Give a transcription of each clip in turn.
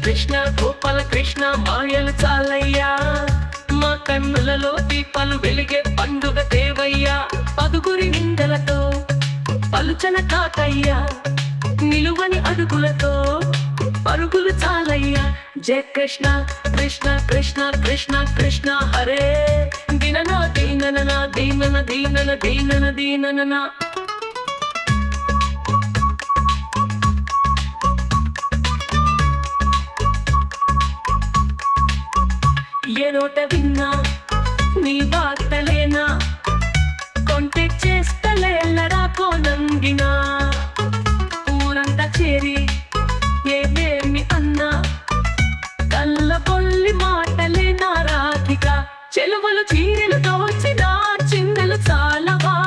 కృష్ణ గోపాల కృష్ణ మాయలు చాలయ్యా, మా కన్నులలో దీపాలు వెలిగే పండుగ దేవయ్యా. పదుగురి నిందలతో పలుచన కాకయ్యా, నిలువని అడుగులతో పరుగులు చాలయ్యా. జయ కృష్ణ కృష్ణ కృష్ణ కృష్ణ కృష్ణ హరే, దినన దీనన దీనన దీనన దీనన దీనన. ఏ నోట విన్నా నీ వార్తలేనా, కొంటె చేస్తలేల్లరా కోనంగినా. ఊరంతా చేరి ఏమేమి అన్నా, కళ్ళ పొల్లి మాటలే నా రాధిక. చెలువలు చీరలు దోచిన చిందలు చాలవా,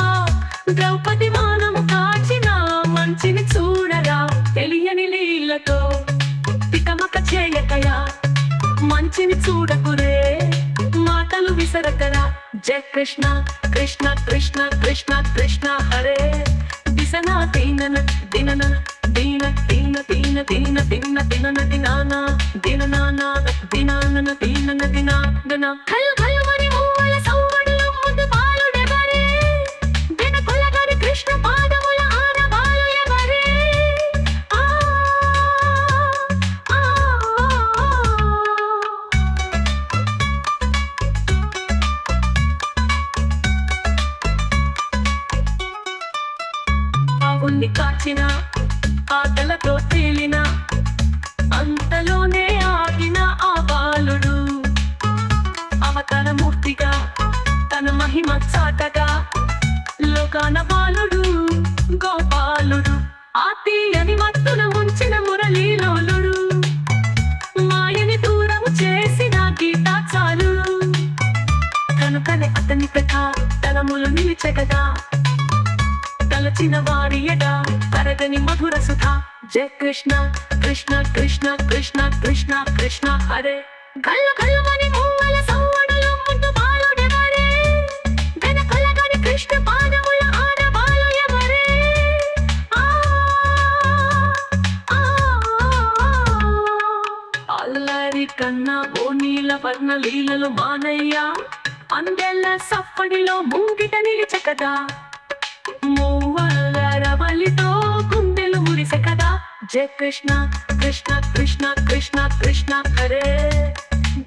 ద్రౌపది మానము కాచిన మంచిని చూడరా. తెలియని లీలతో తికమక చేయకయా, మంచిని చూడకురే మాటలు విసరకరా. జయ కృష్ణ కృష్ణ కృష్ణ కృష్ణ కృష్ణ హరే, దిశన దీనన దినన దీన దీన దీన దీన దీన దినన దినాన దిననాన దినానన దీనన దినాన. కళ్ళు కళ్ళుమని మూవల సౌవడులు ముందు బాలుడెవరే, దిన కొలగని కృష్ణ పాదముల ఆనవాలు ఎవరే. ఆవుల్ని కాచిన ఆటలతో తేలిన, అంతలోనే ఆగిన ఆ బాలుడు. అవతార మూర్తిగా తన మహిమ చాటగా, లోకాన బాలుడు గోపాలుడు. ఆ తీయని మత్తున ముంచిన మురళీలోలుడు, మాయని దూరము చేసిన గీతా చాలుడు. కనుకనే అతని కథ తరములు నిలిచెగదా, తలచిన వారియట తరగని మధుర సుధ. జయ కృష్ణ కృష్ణ కృష్ణ కృష్ణ కృష్ణ కృష్ణ హరే, కళ్ళ కళ్ళమని మూవల సౌవడులు ముందు బాలుడెవరే, వెన కొలగని కృష్ణ పాదముల ఆనవాలు ఎవరే. అల్లరి కన్నా ఓ నీల వర్ణ లీలలు మానయ్యా, అందెల్ల సప్పడిలో ముంగిట నిలిచెకదా. మూవలరవలితో గుండెలు మురిసె కదా. జయ కృష్ణ కృష్ణ కృష్ణ కృష్ణ కృష్ణ హరే,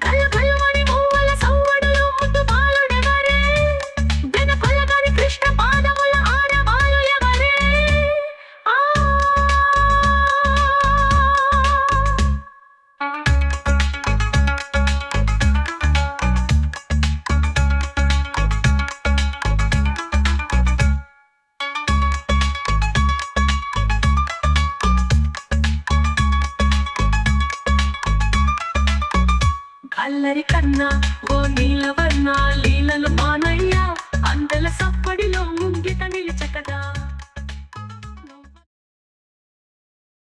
కళ్ళ కళ్ళమని మూవల సౌవడులు ముందు బాలుడెవరే, వెన కొలగని కృష్ణ పాదముల ఆనవాలు ఎవరే. అల్లరి కన్నా ఓ నీలవర్ణ లీలలు మానయ్యా, అందెల సప్పడిలో